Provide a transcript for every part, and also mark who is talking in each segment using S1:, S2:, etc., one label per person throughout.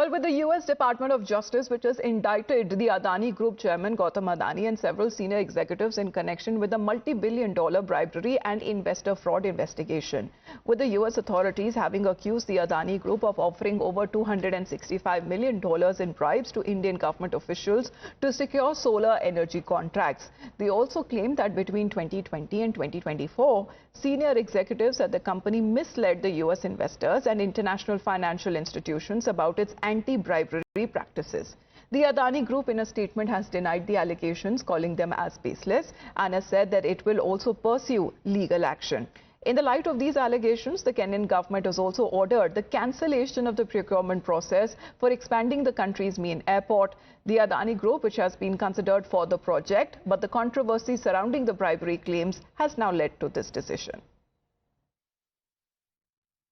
S1: Well, with the US Department of Justice, which has indicted the Adani Group chairman Gautam Adani and several senior executives in connection with the multi-billion-dollar bribery and investor fraud investigation, with the US authorities having accused the Adani Group of offering over $265 million in bribes to Indian government officials to secure solar energy contracts. They also claimed that between 2020 and 2024, senior executives at the company misled the US investors and international financial institutions about its anti-bribery practices. The Adani Group in a statement has denied the allegations, calling them as baseless, and has said that it will also pursue legal action. In the light of these allegations, the Kenyan government has also ordered the cancellation of the procurement process for expanding the country's main airport. The Adani Group, which has been considered for the project, but the controversy surrounding the bribery claims has now led to this decision.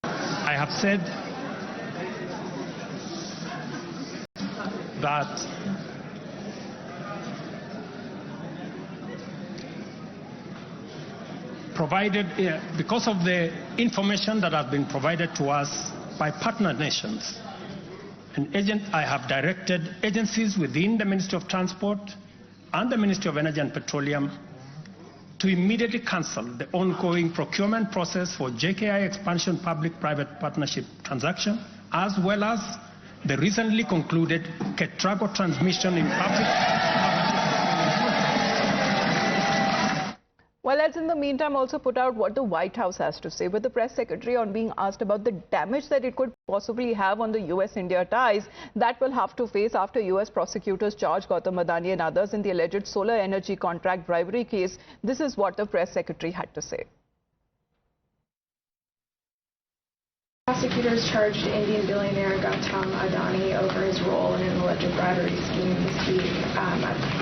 S2: I have said that because of the information that has been provided to us by partner nations, I have directed agencies within the Ministry of Transport and the Ministry of Energy and Petroleum to immediately cancel the ongoing procurement process for JKI expansion public-private partnership transaction, as well as the recently concluded Ketrago transmission in public.
S1: Well, let's in the meantime also put out what the White House has to say. With the press secretary on being asked about the damage that it could possibly have on the US-India ties that will have to face after US prosecutors charge Gautam Adani and others in the alleged solar energy contract bribery case, this is what the press secretary had to say.
S3: Prosecutors charged Indian billionaire Gautam Adani over his role in an alleged bribery scheme this week.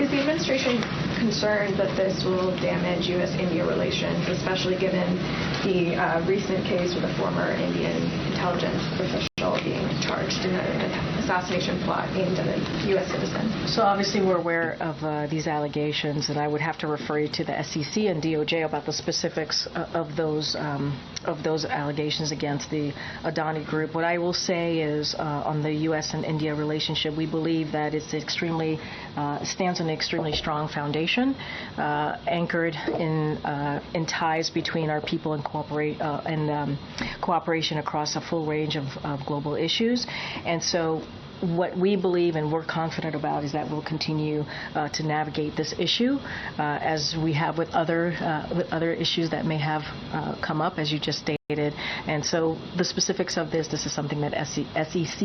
S3: Is the administration concerned that this will damage U.S.-India relations, especially given the recent case with a former Indian intelligence official being charged in an assassination plot aimed at a U.S. citizen?
S4: So obviously we're aware of these allegations, and I would have to refer you to the SEC and DOJ about the specifics of those allegations against the Adani Group. What I will say is on the U.S. and India relationship, we believe that it's stands on an extremely strong foundation, anchored in ties between our people and cooperation across a full range of global issues. And so what we believe and we're confident about is that we'll continue to navigate this issue as we have with other issues that may have come up, as you just stated. And so the specifics of this is something that SEC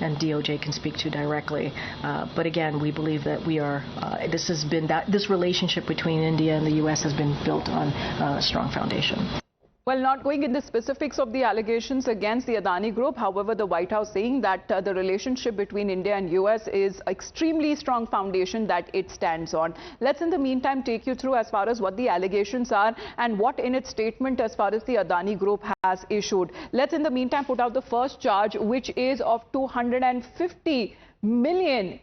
S4: and DOJ can speak to directly. But again, we believe that this relationship between India and the U.S. has been built on a strong foundation.
S1: Well, not going into the specifics of the allegations against the Adani Group. However, the White House saying that the relationship between India and US is extremely strong foundation that it stands on. Let's in the meantime take you through as far as what the allegations are and what in its statement as far as the Adani Group has issued. Let's in the meantime put out the first charge, which is of $250 million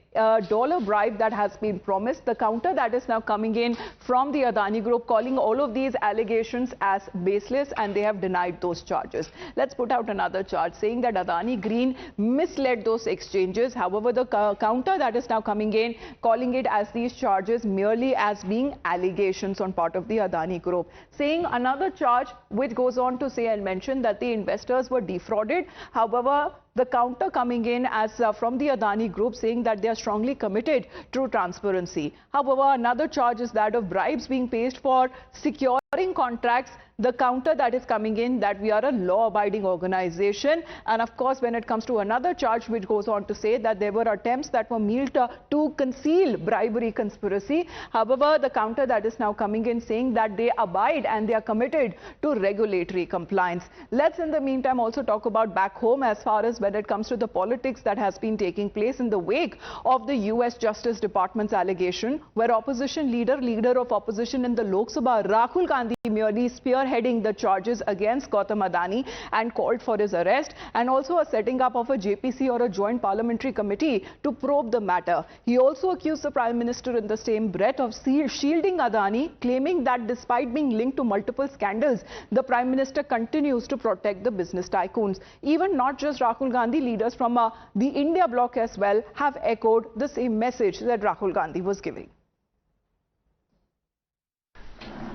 S1: bribe that has been promised. The counter that is now coming in from the Adani Group, calling all of these allegations as baseless, and they have denied those charges. Let's put out another charge saying that Adani Green misled those exchanges. However, the counter that is now coming in, calling it as these charges merely as being allegations on part of the Adani Group. Saying another charge which goes on to say and mention that the investors were defrauded. However, the counter coming in as from the Adani Group saying that they are strongly committed to transparency. However, another charge is that of bribes being paid for securing contracts. The counter that is coming in that we are a law-abiding organization. And of course, when it comes to another charge which goes on to say that there were attempts that were made to conceal bribery conspiracy. However, the counter that is now coming in saying that they abide and they are committed to regulatory compliance. Let's in the meantime also talk about back home as far as when it comes to the politics that has been taking place in the wake of the US Justice Department's allegation, where opposition leader of opposition in the Lok Sabha, Rahul Gandhi, Gandhi merely spearheading the charges against Gautam Adani and called for his arrest, and also a setting up of a JPC or a joint parliamentary committee to probe the matter. He also accused the Prime Minister in the same breath of shielding Adani, claiming that despite being linked to multiple scandals, the Prime Minister continues to protect the business tycoons. Even not just Rahul Gandhi, leaders from the India bloc as well have echoed the same message that Rahul Gandhi was giving.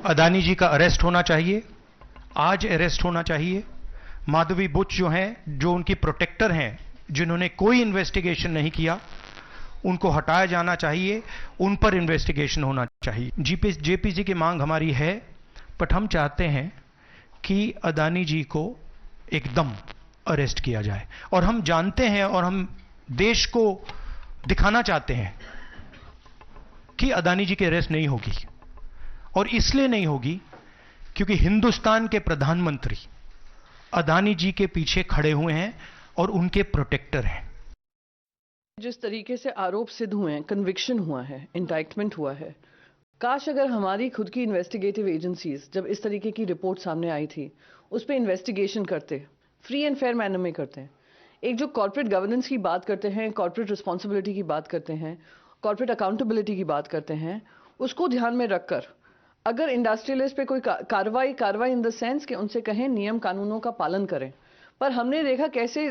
S5: Adani जी का arrest होना चाहिए, आज arrest होना चाहिए। माधवी बुच जो हैं, जो उनकी प्रोटेक्टर हैं, जिन्होंने कोई इन्वेस्टिगेशन नहीं किया, उनको हटाया जाना चाहिए, उन पर इन्वेस्टिगेशन होना चाहिए। जेपीसी की मांग हमारी है, बट हम चाहते हैं कि अदानी जी को एकदम अरेस्ट किया जाए। और हम जानते हैं और हम देश को दिखाना चाहते हैं कि अदानी जी की अरेस्ट नहीं होगी, और इसलिए नहीं होगी क्योंकि हिंदुस्तान के प्रधानमंत्री अदानी जी के पीछे खड़े हुए हैं और उनके प्रोटेक्टर हैं।
S6: जिस तरीके से आरोप सिद्ध हुए हैं, कन्विक्शन हुआ है, इंडाइटमेंट हुआ है, काश अगर हमारी खुद की इन्वेस्टिगेटिव एजेंसीज जब इस तरीके की रिपोर्ट सामने आई थी उस पर इन्वेस्टिगेशन करते, फ्री एंड फेयर मैनर में करते हैं। एक जो कॉर्पोरेट गवर्नेंस की बात करते हैं, कॉर्पोरेट रिस्पॉन्सिबिलिटी की बात करते हैं, कॉर्पोरेट अकाउंटेबिलिटी की बात करते हैं, उसको ध्यान में रखकर अगर इंडस्ट्रियलिस्ट पे कोई कार्रवाई इन द सेंस कि उनसे कहें नियम कानूनों का पालन करें, पर हमने देखा कैसे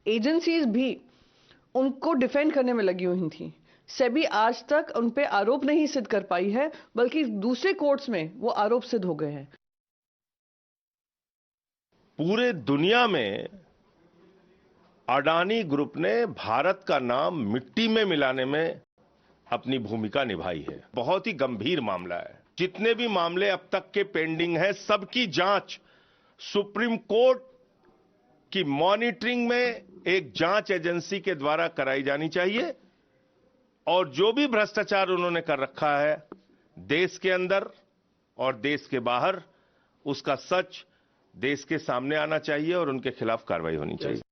S6: एजेंसीज भी उनको डिफेंड करने में लगी हुई थी। सेबी आज तक उन पे आरोप नहीं सिद्ध कर पाई है, बल्कि दूसरे कोर्ट्स में वो आरोप सिद्ध हो गए हैं।
S7: पूरे दुनिया में अडानी ग्रुप ने भारत का नाम मिट्टी में मिलाने में अपनी भूमिका निभाई है। बहुत ही गंभीर मामला है। जितने भी मामले अब तक के पेंडिंग हैं, सबकी जांच सुप्रीम कोर्ट की मॉनिटरिंग में एक जांच एजेंसी के द्वारा कराई जानी चाहिए, और जो भी भ्रष्टाचार उन्होंने कर रखा है देश के अंदर और देश के बाहर, उसका सच देश के सामने आना चाहिए और उनके खिलाफ कार्रवाई होनी चाहिए।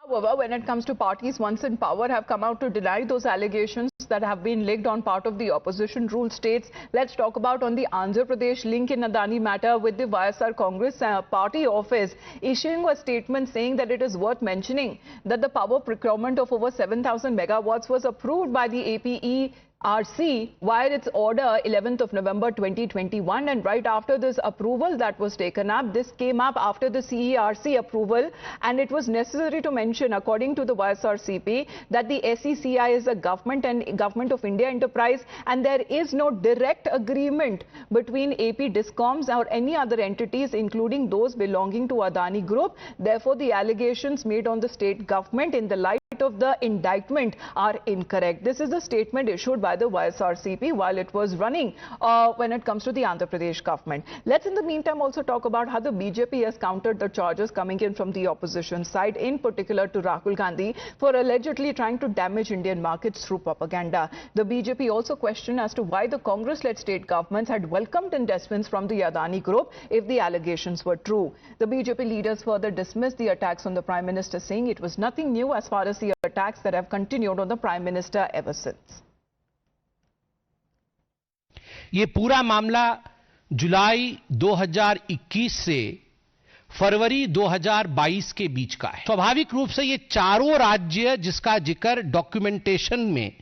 S1: However, when it comes to parties once in power have come out to deny those allegations that have been leaked on part of the opposition ruled states. Let's talk about on the Andhra Pradesh link in Adani matter, with the YSR Congress party office issuing a statement saying that it is worth mentioning that the power procurement of over 7,000 megawatts was approved by the APERC via its order 11th of November 2021, and right after this approval that was taken up, this came up after the CERC approval, and it was necessary to mention, according to the YSRCP, that the SECI is a government and Government of India enterprise, and there is no direct agreement between AP Discoms or any other entities, including those belonging to Adani Group. Therefore, the allegations made on the state government in the light of the indictment are incorrect. This is a statement issued by the YSRCP while it was running when it comes to the Andhra Pradesh government. Let's in the meantime also talk about how the BJP has countered the charges coming in from the opposition side, in particular to Rahul Gandhi, for allegedly trying to damage Indian markets through propaganda. The BJP also questioned as to why the Congress-led state governments had welcomed investments from the Adani Group if the allegations were true. The BJP leaders further dismissed the attacks on the Prime Minister, saying it was nothing new as far as the attacks that have continued on the Prime Minister ever since.
S8: ये पूरा मामला जुलाई 2021 से फरवरी 2022 के बीच का है। स्वाभाविक रूप से ये चारों राज्य जिसका जिक्र डॉक्यूमेंटेशन में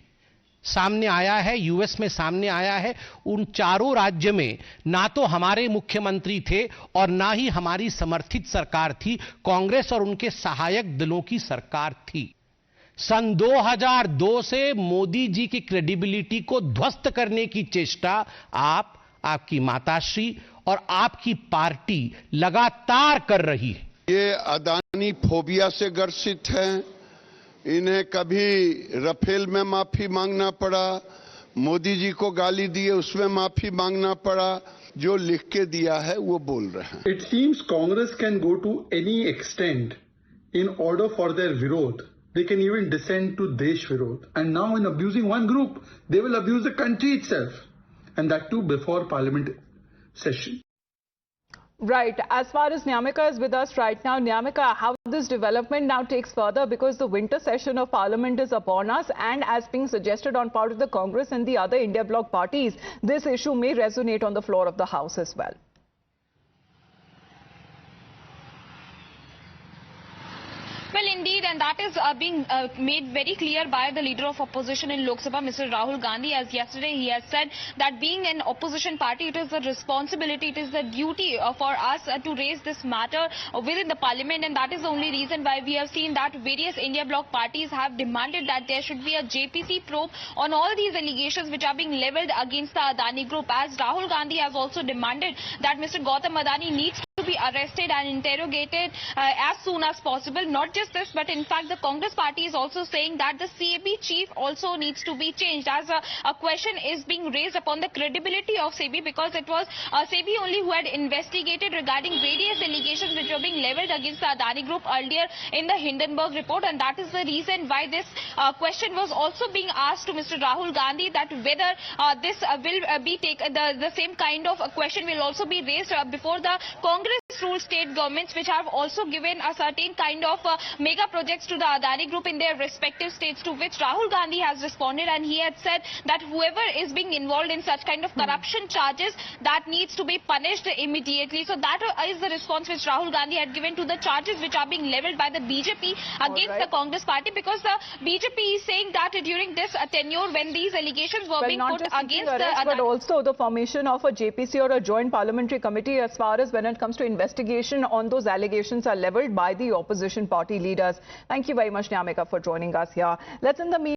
S8: सामने आया है, यूएस में सामने आया है, उन चारों राज्य में ना तो हमारे मुख्यमंत्री थे और ना ही हमारी समर्थित सरकार थी, कांग्रेस और उनके सहायक दलों की सरकार थी। सन 2002 से मोदी जी की क्रेडिबिलिटी को ध्वस्त करने की चेष्टा आपकी माताश्री और आपकी पार्टी लगातार कर रही है।
S9: ये अदानी फोबिया से ग्रसित हैं। इन्हें कभी राफेल में माफी मांगना पड़ा, मोदी जी को गाली दिए उसमें माफी मांगना पड़ा। जो लिख के दिया है वो बोल रहे हैं।
S10: It seems Congress can go to any extent in order for their virod. They can even descend to Desh Virod. And now in abusing one group, they will abuse the country itself. And that too before Parliament session.
S1: Right. As far as Nyamika is with us right now, Nyamika, how this development now takes further, because the winter session of Parliament is upon us, and as being suggested on part of the Congress and the other India bloc parties, this issue may resonate on the floor of the House as well.
S11: simple indeed, and that is being made very clear by the leader of opposition in Lok Sabha, Mr. Rahul Gandhi, as yesterday he has said that being an opposition party, it is the responsibility, it is the duty for us to raise this matter within the parliament, and that is the only reason why we have seen that various India bloc parties have demanded that there should be a JPC probe on all these allegations which are being levelled against the Adani Group, as Rahul Gandhi has also demanded that Mr. Gautam Adani needs to be arrested and interrogated as soon as possible. Not just this, but in fact the Congress party is also saying that the SEBI chief also needs to be changed, as a question is being raised upon the credibility of SEBI, because it was SEBI only who had investigated regarding various allegations which were being levelled against the Adani Group earlier in the Hindenburg report, and that is the reason why this question was also being asked to Mr. Rahul Gandhi, that whether this will be taken, the same kind of a question will also be raised before the Congress ruled state governments, which have also given a certain kind of mega projects to the Adani Group in their respective states, to which Rahul Gandhi has responded, and he had said that whoever is being involved in such kind of corruption charges, that needs to be punished immediately. So that is the response which Rahul Gandhi had given to the charges which are being levelled by the BJP against the Congress party, because the BJP is saying that during this tenure, when these allegations were being put against the
S1: arrest, but also the formation of a JPC or a joint parliamentary committee, as far as when it comes to investigation on those allegations are levelled by the opposition party leaders. Thank you very much, Nyamika, for joining us here. Let's in the meantime